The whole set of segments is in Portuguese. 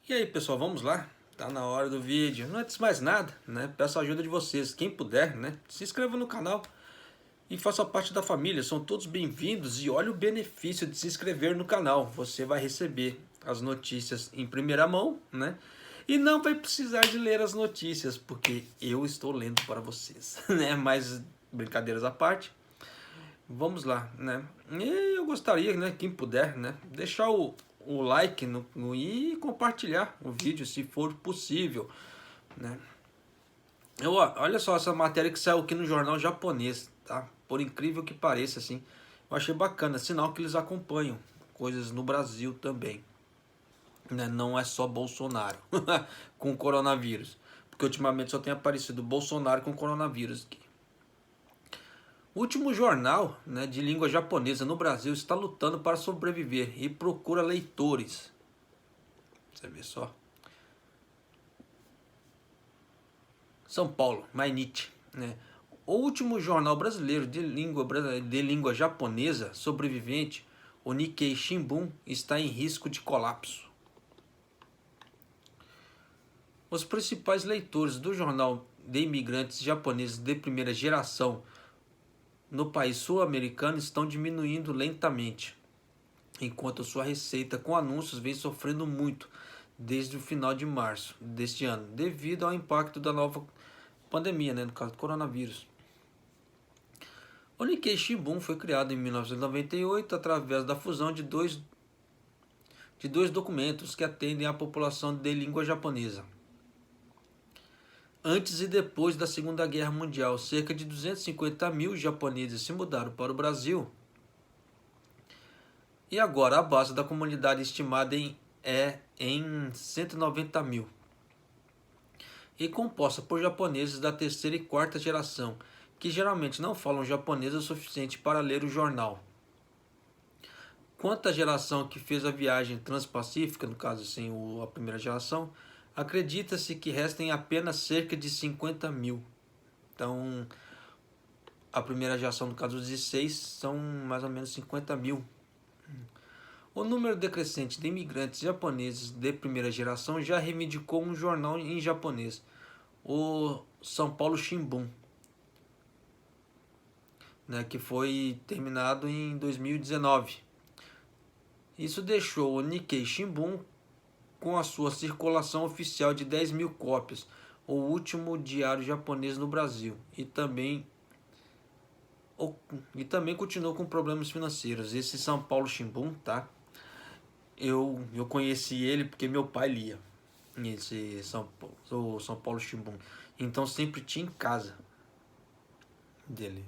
E aí pessoal, vamos lá? Tá na hora do vídeo. Não antes de mais nada, né? Peço a ajuda de vocês. Quem puder, né? Se inscreva no canal e faça parte da família. São todos bem-vindos e olha o benefício de se inscrever no canal. Você vai receber as notícias em primeira mão, né? E não vai precisar de ler as notícias, porque eu estou lendo para vocês, né? Mas brincadeiras à parte, vamos lá, né? E eu gostaria, né, quem puder, né, deixar o like e compartilhar o vídeo se for possível, né? Olha só essa matéria que saiu aqui no jornal japonês, tá? Por incrível que pareça, assim, eu achei bacana, sinal que eles acompanham coisas no Brasil também, né? Não é só Bolsonaro com coronavírus, porque ultimamente só tem aparecido Bolsonaro com coronavírus aqui. O último jornal, né, de língua japonesa no Brasil está lutando para sobreviver e procura leitores. Você vê só. São Paulo, Mainichi, né? O último jornal brasileiro de língua japonesa sobrevivente, o Nikkei Shimbun, está em risco de colapso. Os principais leitores do jornal de imigrantes japoneses de primeira geração no país sul-americano estão diminuindo lentamente, enquanto sua receita com anúncios vem sofrendo muito desde o final de março deste ano, devido ao impacto da nova pandemia, né, no caso do coronavírus. O Nikkei Shimbun foi criado em 1998 através da fusão de dois documentos que atendem à população de língua japonesa. Antes e depois da Segunda Guerra Mundial, cerca de 250 mil japoneses se mudaram para o Brasil. E agora a base da comunidade estimada é em 190 mil. E composta por japoneses da terceira e quarta geração, que geralmente não falam japonês o suficiente para ler o jornal. Quanto à geração que fez a viagem transpacífica, no caso assim, a primeira geração, acredita-se que restem apenas cerca de 50 mil. Então, a primeira geração, no caso os 16, são mais ou menos 50 mil. O número decrescente de imigrantes japoneses de primeira geração já reivindicou um jornal em japonês, o São Paulo Shimbun, né, que foi terminado em 2019. Isso deixou o Nikkei Shimbun com a sua circulação oficial de 10 mil cópias, o último diário japonês no Brasil, e também continuou com problemas financeiros. Esse São Paulo Shimbun, tá? Eu conheci ele porque meu pai lia esse São Paulo Shimbun. Então sempre tinha em casa dele.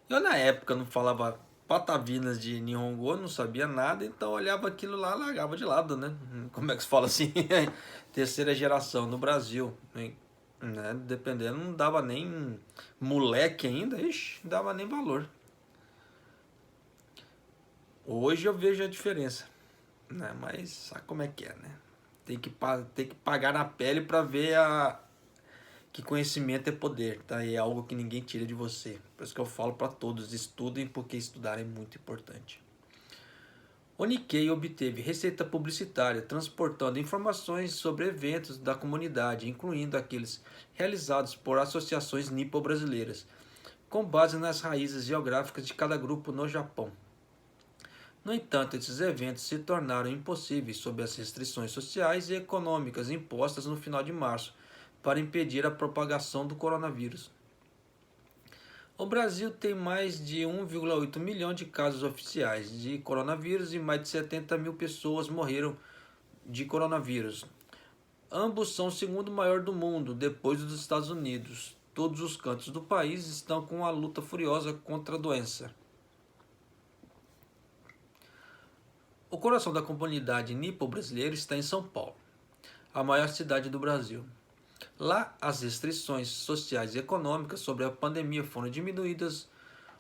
Eu na época não falava patavinas de Nihongo, não sabia nada, então olhava aquilo lá, largava de lado, né? Como é que se fala assim? Terceira geração no Brasil, né? Dependendo, não dava nem moleque ainda, ixi, não dava nem valor. Hoje eu vejo a diferença, né? Mas sabe como é que é, né? Tem que pagar na pele para ver que conhecimento é poder, tá? E é algo que ninguém tira de você. Por isso que eu falo para todos, estudem, porque estudar é muito importante. O Nikkei obteve receita publicitária, transportando informações sobre eventos da comunidade, incluindo aqueles realizados por associações nipo-brasileiras, com base nas raízes geográficas de cada grupo no Japão. No entanto, esses eventos se tornaram impossíveis sob as restrições sociais e econômicas impostas no final de março para impedir a propagação do coronavírus. O Brasil tem mais de 1,8 milhão de casos oficiais de coronavírus e mais de 70 mil pessoas morreram de coronavírus. Ambos são o segundo maior do mundo, depois dos Estados Unidos. Todos os cantos do país estão com uma luta furiosa contra a doença. O coração da comunidade nipo-brasileira está em São Paulo, a maior cidade do Brasil. Lá, as restrições sociais e econômicas sobre a pandemia foram diminuídas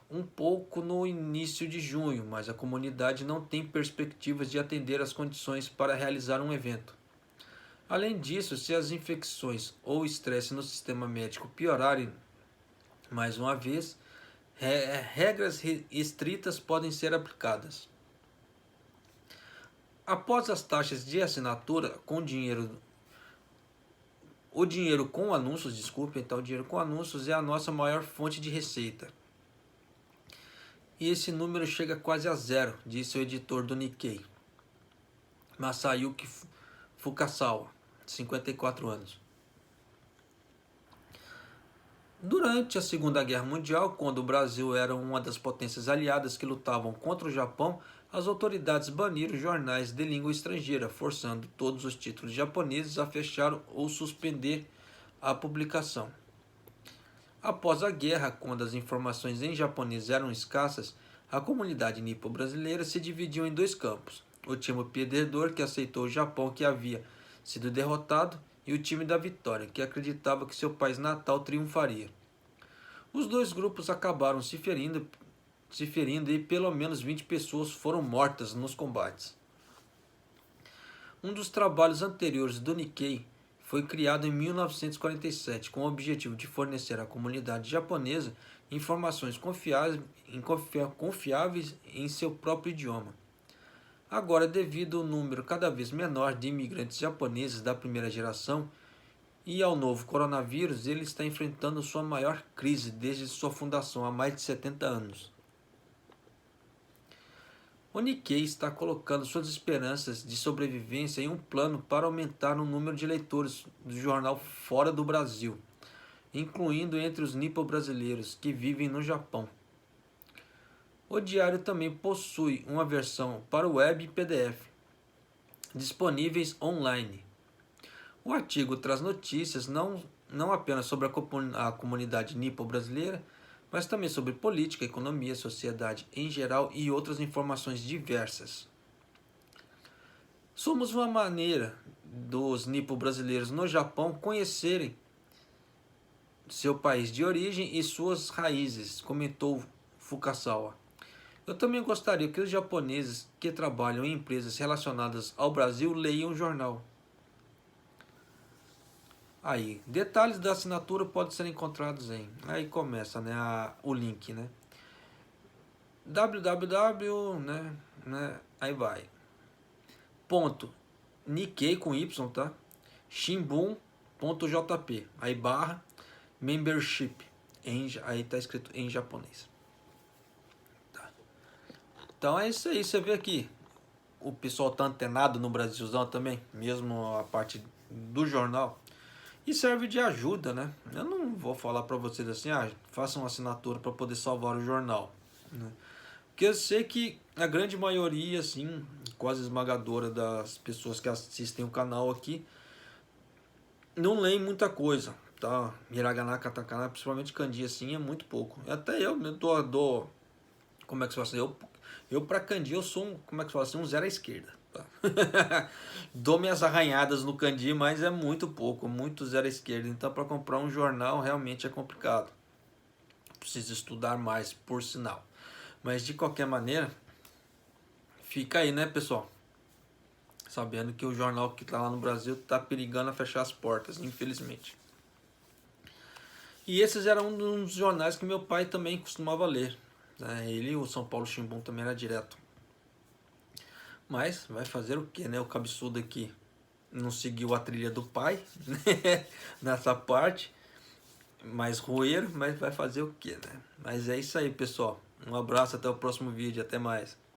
um pouco no início de junho, mas a comunidade não tem perspectivas de atender às condições para realizar um evento. Além disso, se as infecções ou estresse no sistema médico piorarem mais uma vez, regras estritas podem ser aplicadas. Após as taxas de assinatura com dinheiro, o dinheiro com anúncios, desculpe, então o dinheiro com anúncios é a nossa maior fonte de receita. E esse número chega quase a zero, disse o editor do Nikkei, Masayuki Fukasawa, 54 anos. Durante a Segunda Guerra Mundial, quando o Brasil era uma das potências aliadas que lutavam contra o Japão, as autoridades baniram jornais de língua estrangeira, forçando todos os títulos japoneses a fechar ou suspender a publicação. Após a guerra, quando as informações em japonês eram escassas, a comunidade nipo-brasileira se dividiu em dois campos: o time perdedor, que aceitou o Japão que havia sido derrotado, e o time da vitória, que acreditava que seu país natal triunfaria. Os dois grupos acabaram se ferindo e pelo menos 20 pessoas foram mortas nos combates. Um dos trabalhos anteriores do Nikkei foi criado em 1947 com o objetivo de fornecer à comunidade japonesa informações confiáveis em seu próprio idioma. Agora, devido ao número cada vez menor de imigrantes japoneses da primeira geração e ao novo coronavírus, ele está enfrentando sua maior crise desde sua fundação há mais de 70 anos. O Nikkei está colocando suas esperanças de sobrevivência em um plano para aumentar o número de leitores do jornal fora do Brasil, incluindo entre os nipo-brasileiros que vivem no Japão. O diário também possui uma versão para web e PDF, disponíveis online. O artigo traz notícias não apenas sobre a comunidade nipo-brasileira, mas também sobre política, economia, sociedade em geral e outras informações diversas. Somos uma maneira dos nipo-brasileiros no Japão conhecerem seu país de origem e suas raízes, comentou Fukasawa. Eu também gostaria que os japoneses que trabalham em empresas relacionadas ao Brasil leiam o jornal. Aí, detalhes da assinatura podem ser encontrados em... Aí começa, né, o link, né? www, aí vai. Ponto. Nikkei com Y, tá? Shimbun.jp. Aí barra membership. Aí tá escrito em japonês. Então é isso aí, você vê aqui, o pessoal tá antenado no Brasilzão também, mesmo a parte do jornal, e serve de ajuda, né? Eu não vou falar para vocês assim, façam uma assinatura para poder salvar o jornal, né? Porque eu sei que a grande maioria, assim, quase esmagadora das pessoas que assistem o canal aqui, não leem muita coisa, tá? Hiragana, katakana, principalmente kanji, assim, é muito pouco. Até eu dou como é que se fala assim, eu pra kanji eu sou como é que se fala assim, um zero à esquerda, tá? Dou minhas arranhadas no kanji, mas é muito pouco, muito zero à esquerda. Então para comprar um jornal realmente é complicado. Preciso estudar mais, por sinal. Mas de qualquer maneira, fica aí, né, pessoal? Sabendo que o jornal que tá lá no Brasil tá perigando a fechar as portas, infelizmente. E esses eram um dos jornais que meu pai também costumava ler. Ele e o São Paulo Shimbun também era direto. Mas vai fazer o que, né? O cabeçudo aqui não seguiu a trilha do pai, né? Nessa parte. Mais roeiro, mas vai fazer o que, né? Mas é isso aí, pessoal. Um abraço, até o próximo vídeo. Até mais.